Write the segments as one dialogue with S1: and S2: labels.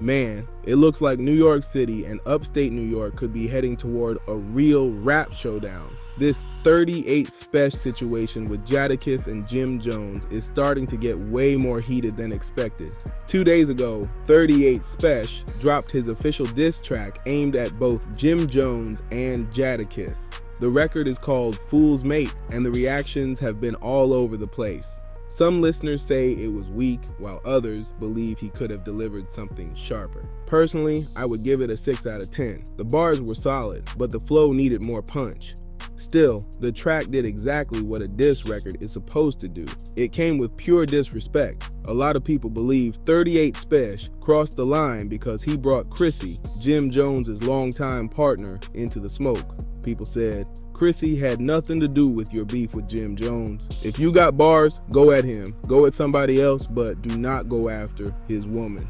S1: Man, it looks like New York City and upstate New York could be heading toward a real rap showdown. This 38 Spesh situation with Jadakiss and Jim Jones is starting to get way more heated than expected. 2 days ago, 38 Spesh dropped his official diss track aimed at both Jim Jones and Jadakiss. The record is called Fool's Mate, and the reactions have been all over the place. Some listeners say it was weak, while others believe he could have delivered something sharper. Personally, I would give it a 6 out of 10. The bars were solid, but the flow needed more punch. Still, the track did exactly what a diss record is supposed to do. It came with pure disrespect. A lot of people believe 38 Spesh crossed the line because he brought Chrissy, Jim Jones' longtime partner, into the smoke. People said, Chrissy had nothing to do with your beef with Jim Jones. If you got bars, go at him. Go at somebody else, but do not go after his woman.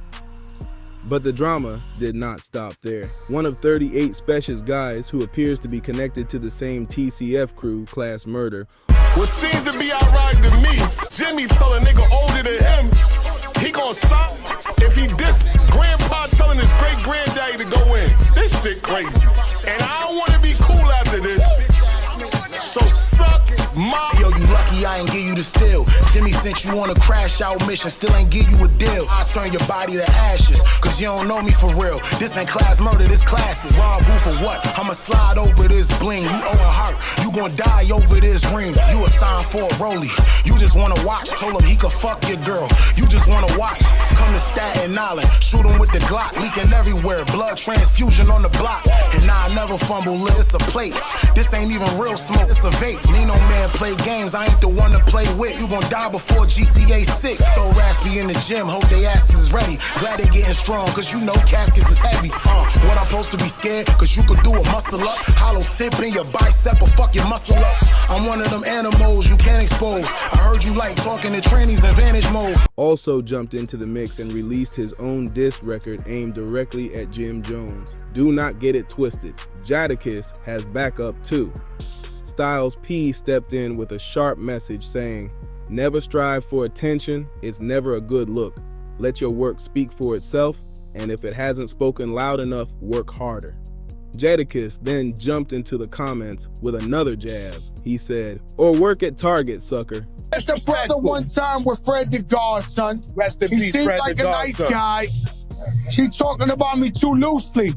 S1: But the drama did not stop there. One of 38 Spesh's guys, who appears to be connected to the same TCF crew, Class Murder.
S2: What seems to be ironic to me, Jimmy tell a nigga older than him, he gon' stop if he diss grandpa telling his great granddaddy to go in. This shit crazy. And I don't wanna be cool after this. So suck my...
S3: Yo, you lucky I ain't give you the steal. Jimmy sent you on a crash out mission, still ain't give you a deal. I turn your body to ashes, cause you don't know me for real. This ain't class murder, this classic. Rob who for what? I'ma slide over this bling. You owe a heart, you gon' die over this ring. You a sign for a rollie, you just wanna watch. Told him he could fuck your girl, you just wanna watch. Come to Staten Island, shoot him with the Glock. Leaking everywhere, blood transfusion on the block. And nah, I never fumble, it's a plate. This ain't even real smoke, it's a vape. Me no man play games, I ain't the one to play with. You gon' die before GTA 6. So raspy in the gym, hope they asses is ready. Glad they getting strong, cause you know caskets is heavy. What I'm supposed to be scared, cause you could do a muscle up. Hollow tip in your bicep or fucking muscle up. I'm one of them animals you can't expose. I heard you like talking to trannies in Vantage mode.
S1: Also jumped into the mix and released his own diss record aimed directly at Jim Jones. Do not get it twisted, Jadakiss has backup too. Styles P stepped in with a sharp message saying, never strive for attention, it's never a good look. Let your work speak for itself, and if it hasn't spoken loud enough, work harder. Jadakiss then jumped into the comments with another jab. He said, or work at Target, sucker.
S4: That's a brother one time with Fred the Godson.
S5: Rest in
S4: He
S5: peace,
S4: seemed
S5: Fred
S4: like
S5: the
S4: a nice
S5: Godson.
S4: guy. He talking about me too loosely.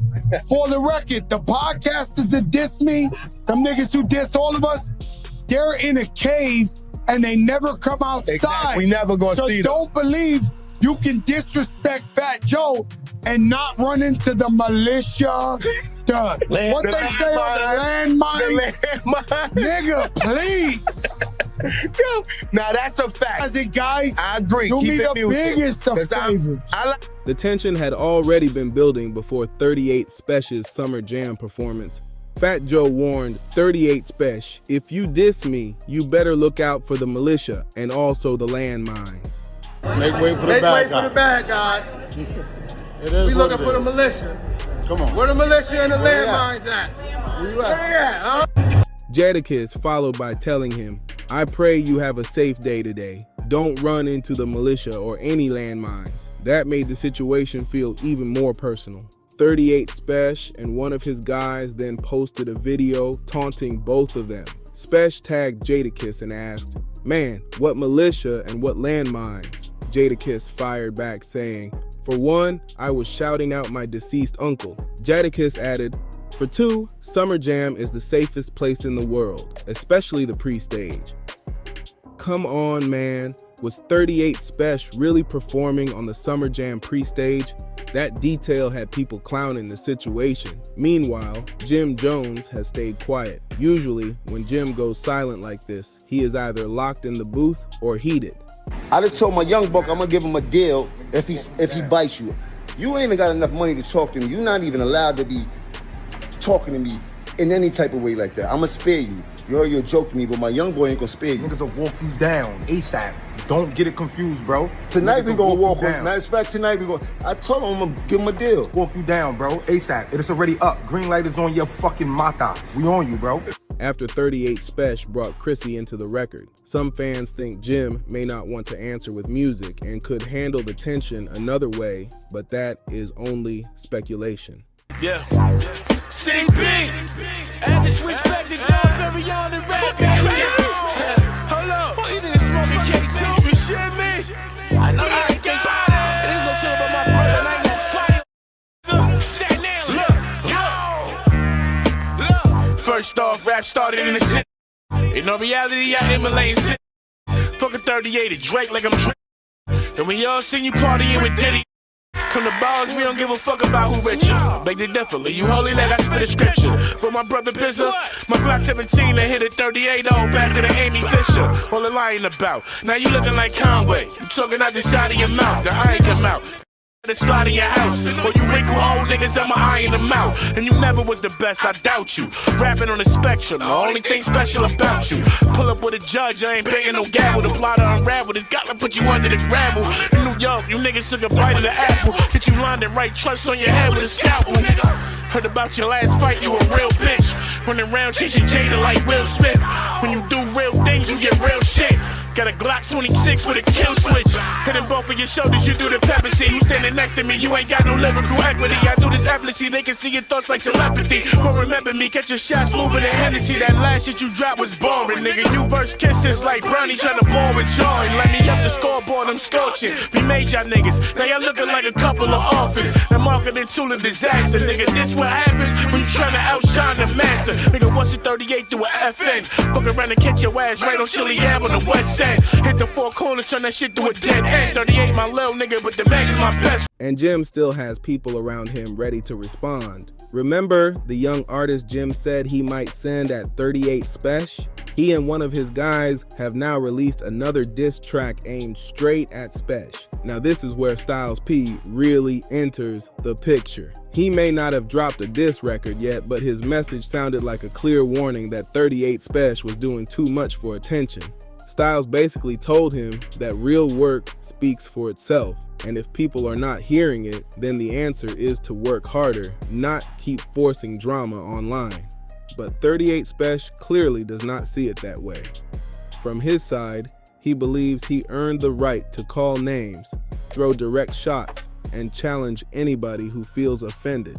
S4: For the record, the podcasters that diss me, them niggas who diss all of us, they're in a cave and they never come outside.
S5: Exactly. We never gonna
S4: so
S5: see them.
S4: don't believe you can disrespect Fat Joe and not run into the militia. What they say on the landmine. Nigga, please.
S5: Now that's a fact.
S4: As it, guys,
S5: I agree.
S4: you'll
S5: Keep
S4: be
S5: it
S4: the
S5: music.
S4: biggest of favors.
S1: The tension had already been building before 38 Spesh's Summer Jam performance. Fat Joe warned 38 Spesh, if you diss me, you better look out for the militia and also the landmines.
S6: Make way for the bad guy. It is we looking for the militia. Come on. Where the militia and the landmines at? Where you at?
S1: Jadakiss followed by telling him, I pray you have a safe day today. Don't run into the militia or any landmines. That made the situation feel even more personal. 38 Spesh and one of his guys then posted a video taunting both of them. Spesh tagged Jadakiss and asked, man, what militia and what landmines? Jadakiss fired back saying, for one, I was shouting out my deceased uncle. Jadakiss added, for two, Summer Jam is the safest place in the world, especially the pre-stage. Come on, man. Was 38 Spesh really performing on the Summer Jam pre-stage? That detail had people clowning the situation. Meanwhile, Jim Jones has stayed quiet. Usually, when Jim goes silent like this, he is either locked in the booth or heated.
S7: I just told my young buck I'm gonna give him a deal if he bites you. You ain't got enough money to talk to me. You're not even allowed to be talking to me in any type of way like that. I'ma spare you. You heard your joke to me, but my young boy ain't gonna spare you.
S8: Niggas will walk you down ASAP. Don't get it confused, bro.
S7: Tonight we gonna walk him. Matter of fact, tonight we gonna. I told him I'm gonna give him a deal.
S8: Walk you down, bro. ASAP. It's already up. Green light is on your fucking mata. We on you, bro.
S1: after 38 Spesh brought Chrissy into the record. Some fans think Jim may not want to answer with music and could handle the tension another way, but that is only speculation.
S2: Yeah. CB! And to switch back to Don very on and rap. Hold on. You didn't smoke a K2. You shit me? I know you ain't got it. And it's no chill about my brother, and I ain't gonna fight. Stand down. Look. First off, rap started in the city. In no reality, I emulate shit. Fuck a 38 Drake like I'm Drake. And we all seen you partying with Diddy. Come to bars, we don't give a fuck about who richer. Beg the definitely, you holy like I spit a scripture. But my brother Bizza, my Glock 17, I hit a 38 on faster than Amy Fisher. All the lying about. Now you looking like Conway. You talking out the side of your mouth, the eye come out. The slide in your house, or you wrinkle old niggas, I'ma iron them out. And you never was the best, I doubt you. Rapping on the spectrum, the only thing special about you. Pull up with a judge, I ain't banging no gavel. The plot to unravel, it's gotta put you under the gravel. In New York, you niggas took a bite of the apple. Get you lined and right trust on your head with a scalpel. Heard about your last fight, you a real bitch. Running around chasing Jada like Will Smith. When you do real things, you get real shit. Got a Glock 26 with a kill switch. Hitting both of your shoulders, you do the pepper C. You standing next to me, you ain't got no lyrical equity. I do this effortlessly, they can see your thoughts like telepathy. Won't remember me, catch your shots moving in Hennessy. That last shit you dropped was boring, nigga. You verse kisses like Brownie trying to ball with joy. Let me up the scoreboard, I'm scorching. We made y'all niggas, now y'all looking like a couple of offers. The marketing tool of disaster, nigga. This what happens when you trying to outshine the master. Nigga, what's a 38 to a FN? Fuck around and catch your ass right on Chili Ave on the west side. Hit the four corners, turn that shit to a dead end. 38 my little nigga, but the mag is my best.
S1: And Jim still has people around him ready to respond. Remember the young artist Jim said he might send at 38 Spesh? He and one of his guys have now released another diss track aimed straight at Spesh. Now this is where Styles P really enters the picture. He may not have dropped a diss record yet, but his message sounded like a clear warning that 38 Spesh was doing too much for attention. Styles basically told him that real work speaks for itself, and if people are not hearing it, then the answer is to work harder, not keep forcing drama online. But 38 Spesh clearly does not see it that way. From his side, he believes he earned the right to call names, throw direct shots, and challenge anybody who feels offended.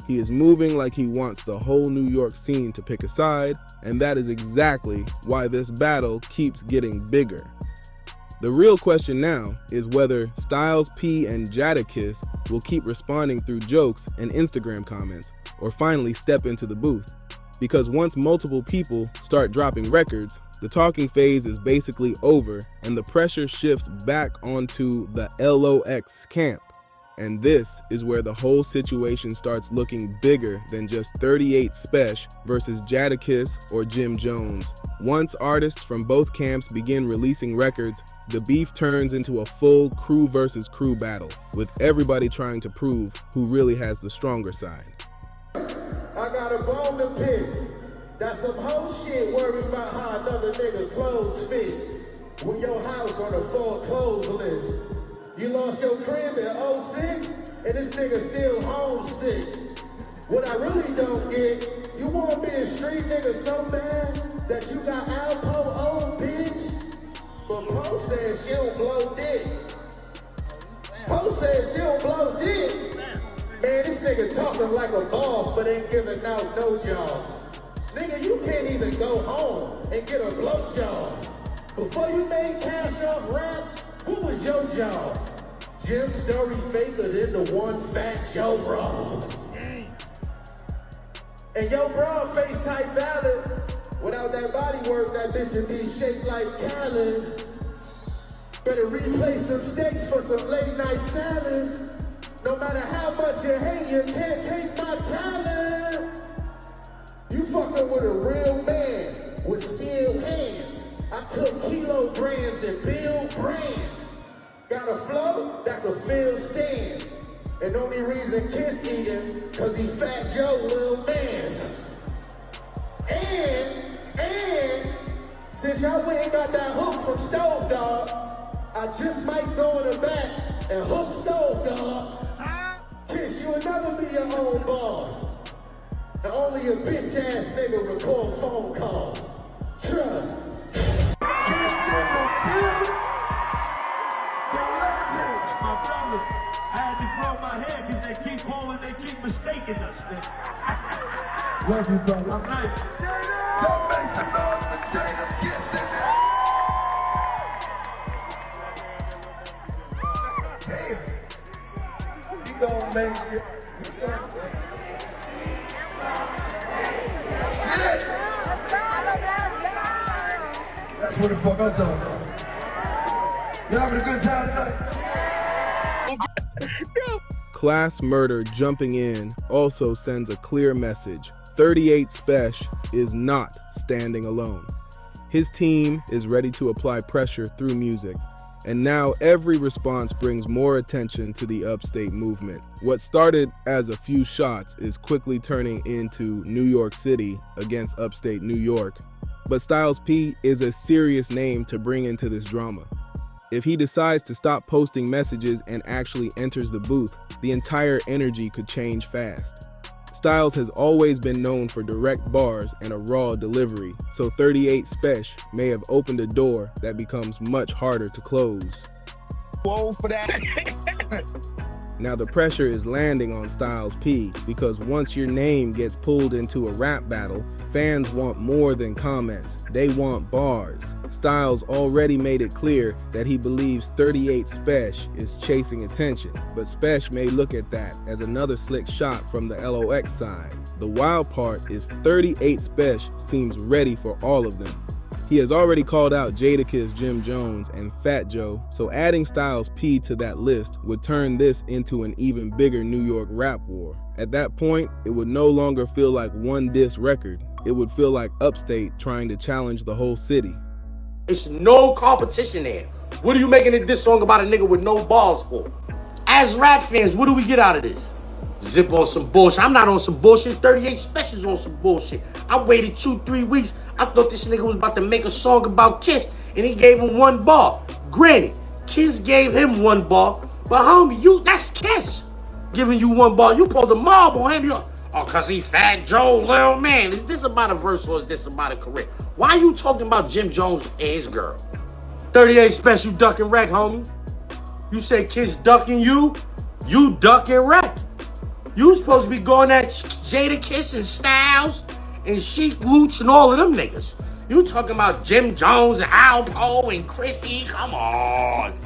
S1: He is moving like he wants the whole New York scene to pick a side, and that is exactly why this battle keeps getting bigger. The real question now is whether Styles P and Jadakiss will keep responding through jokes and Instagram comments, or finally step into the booth. Because once multiple people start dropping records, the talking phase is basically over and the pressure shifts back onto the LOX camp. And this is where the whole situation starts looking bigger than just 38 Spesh versus Jadakiss or Jim Jones. Once artists from both camps begin releasing records, the beef turns into a full crew versus crew battle, with everybody trying to prove who really has the stronger side.
S9: I got a bone to pick. That's some whole shit worried about how another nigga clothes fit. With your house on the foreclosed list. You lost your crib in 06, and this nigga still homesick. What I really don't get, you wanna be a street nigga so bad that you got Alpo old bitch? But Poe says she don't blow dick. Poe says she don't blow dick. Man, this nigga talking like a boss, but ain't giving out no jobs. Nigga, you can't even go home and get a blow job. Before you made cash off rap, what was your job? Jim's story faker than the one fat Joe bra. And your bra face type valid. Without that body work, that bitch would be shaped like Khaled. Better replace them steaks for some late night salads. No matter how much you hate, you can't take my talent. You fucking with a real man with skilled hands. I took kilograms and build brands. Got a flow that can fill stands. And only reason Kiss eating, cause he Fat Joe little man. And since y'all went and got that hook from Stove Dog, I just might go in the back and hook Stove Dog. Kiss, you will never be your own boss. And only a bitch ass nigga record phone calls. Trust.
S10: I had to grow my hair because they keep calling, they keep mistaking us, man.
S9: Love you, brother.
S10: I'm nice.
S9: Don't make some noise for Jadakiss and Damn. You gonna make it. Shit. That's what the fuck I'm talking about. You having a good time tonight?
S1: Class murder jumping in also sends a clear message. 38 Spesh is not standing alone. His team is ready to apply pressure through music, and now every response brings more attention to the upstate movement. What started as a few shots is quickly turning into New York City against upstate New York. But Styles P is a serious name to bring into this drama. If he decides to stop posting messages and actually enters the booth, the entire energy could change fast. Styles has always been known for direct bars and a raw delivery, so 38 Spesh may have opened a door that becomes much harder to close.
S5: Whoa for that.
S1: Now the pressure is landing on Styles P because once your name gets pulled into a rap battle, fans want more than comments. They want bars. Styles already made it clear that he believes 38 Spesh is chasing attention, but Spesh may look at that as another slick shot from the LOX side. The wild part is 38 Spesh seems ready for all of them. He has already called out Jadakiss, Jim Jones, and Fat Joe, so adding Styles P to that list would turn this into an even bigger New York rap war. At that point, it would no longer feel like one diss record. It would feel like Upstate trying to challenge the whole city.
S11: It's no competition there. What are you making a diss song about a nigga with no balls for? As rap fans, what do we get out of this? Zip on some bullshit. I'm not on some bullshit. 38 Spesh on some bullshit. I waited 2-3 weeks. I thought this nigga was about to make a song about Kiss, and he gave him one bar. Granted, Kiss gave him one bar, but homie, that's Kiss giving you one bar. You pulled the mob on him. Cause he Fat Joe, little man. Is this about a verse or is this about a career? Why are you talking about Jim Jones and his girl? 38 Spesh, you duck and wreck, homie. You say Kiss ducking you duck and wreck. You supposed to be going at Jadakiss and Styles and Sheik Luch and all of them niggas. You talking about Jim Jones and Alpo and Chrissy? Come on.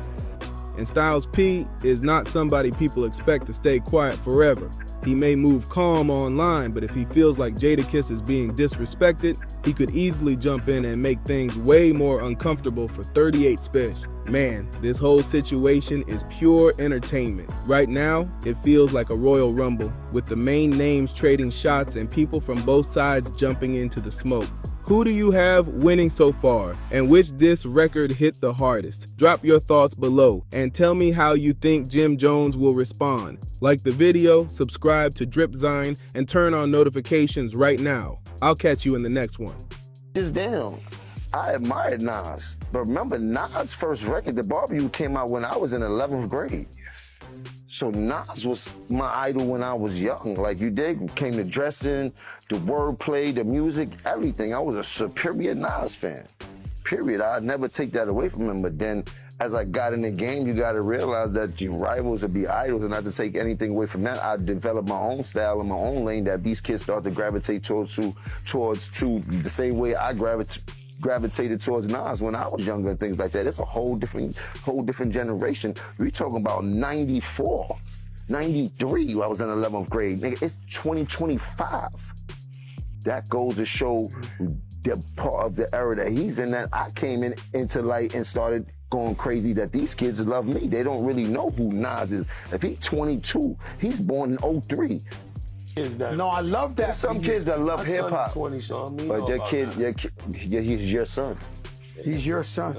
S1: And Styles P is not somebody people expect to stay quiet forever. He may move calm online, but if he feels like Jadakiss is being disrespected, he could easily jump in and make things way more uncomfortable for 38 Spesh. Man, this whole situation is pure entertainment. Right now, it feels like a Royal Rumble, with the main names trading shots and people from both sides jumping into the smoke. Who do you have winning so far, and which diss record hit the hardest? Drop your thoughts below and tell me how you think Jim Jones will respond. Like the video, subscribe to Dripzine, and turn on notifications right now. I'll catch you in the next one.
S7: Just damn. I admired Nas, but remember Nas' first record, The Barbecue, came out when I was in 11th grade. So Nas was my idol when I was young. Like you did, came to dressing, the wordplay, the music, everything. I was a superior Nas fan, period. I'd never take that away from him. But then as I got in the game, you got to realize that your rivals would be idols, and not to take anything away from that, I developed my own style and my own lane that these kids start to gravitate towards the same way I gravitated towards Nas when I was younger and things like that. It's a whole different generation. We talking about 94, 93, I was in 11th grade. Nigga, it's 2025. That goes to show the part of the era that he's in, that I came into light and started going crazy, that these kids love me. They don't really know who Nas is. If he's 22, he's born in 03.
S4: No, I love that.
S7: There's some kids that love hip hop,
S11: 20, so I mean,
S7: but their kid, he's your son.
S4: He's your son.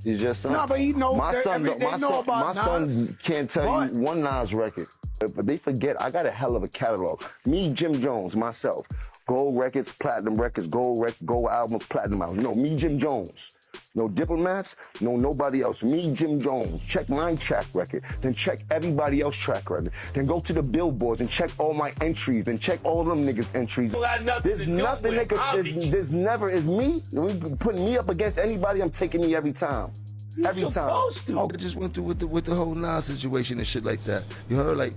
S7: He's your son.
S4: No, but he knows.
S7: My son, my son can't tell you one Nas record, but they forget. I got a hell of a catalog. Me, Jim Jones, myself, gold records, platinum records, gold albums, platinum albums. No, me, Jim Jones. No diplomats, no nobody else. Me, Jim Jones, check my track record, then check everybody else's track record. Then go to the billboards and check all my entries, and check all them niggas' entries. There's nothing, nigga, there's never, is me, putting me up against anybody, I'm taking me every time. Every time. I just went through with the whole Nas situation and shit like that. You heard, like,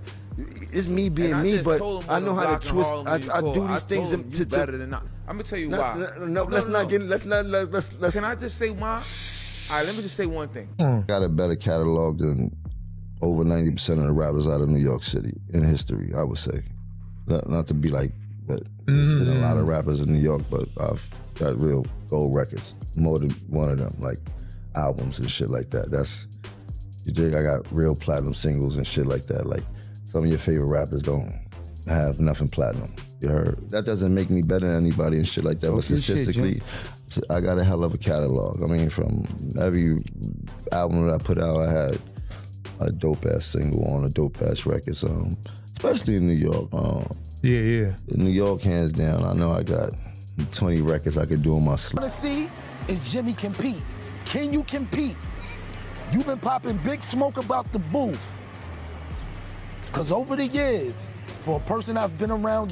S7: it's me being me, but I know how to twist. I do these things to
S12: better than not. I'm gonna tell you why.
S7: No, let's not get. Let's.
S12: Can I just say why? All right, let me just say one thing.
S7: Got a better catalog than over 90% of the rappers out of New York City in history, I would say. Not to be like, but there's been a lot of rappers in New York, but I've got real gold records, more than one of them, like albums and shit like that. You dig? I got real platinum singles and shit like that. Like some of your favorite rappers don't have nothing platinum. You heard? That doesn't make me better than anybody and shit like that, but statistically, I got a hell of a catalog. I mean, from every album that I put out, I had a dope-ass single on a dope-ass record, especially in New York. In New York, hands down, I know I got 20 records I could do on my sleep.
S13: What I see is Jimmy compete. Can you compete? You've been popping big smoke about the booth. Because over the years, for a person I've been around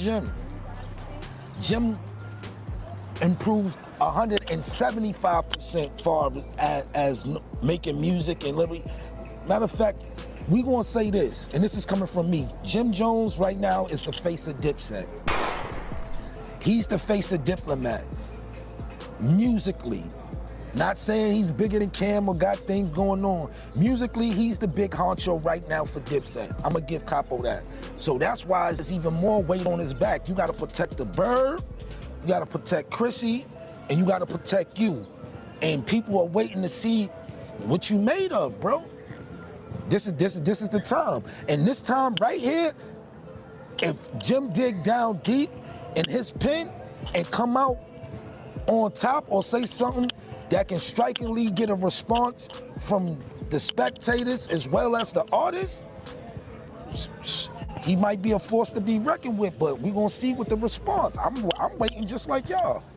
S13: Jim improved 175% far as making music and living. Matter of fact, we gonna say this, and this is coming from me. Jim Jones right now is the face of Dipset. He's the face of Diplomat, musically. Not saying he's bigger than Cam or got things going on. Musically, he's the big honcho right now for Dipset. I'm gonna give Capo that. So that's why there's even more weight on his back. You gotta protect the bird, you gotta protect Chrissy, and you gotta protect you. And people are waiting to see what you made of, bro. This is the time. And this time right here, if Jim dig down deep in his pen and come out on top or say something that can strikingly get a response from the spectators as well as the artists, he might be a force to be reckoned with, but we're gonna see with the response. I'm waiting just like y'all.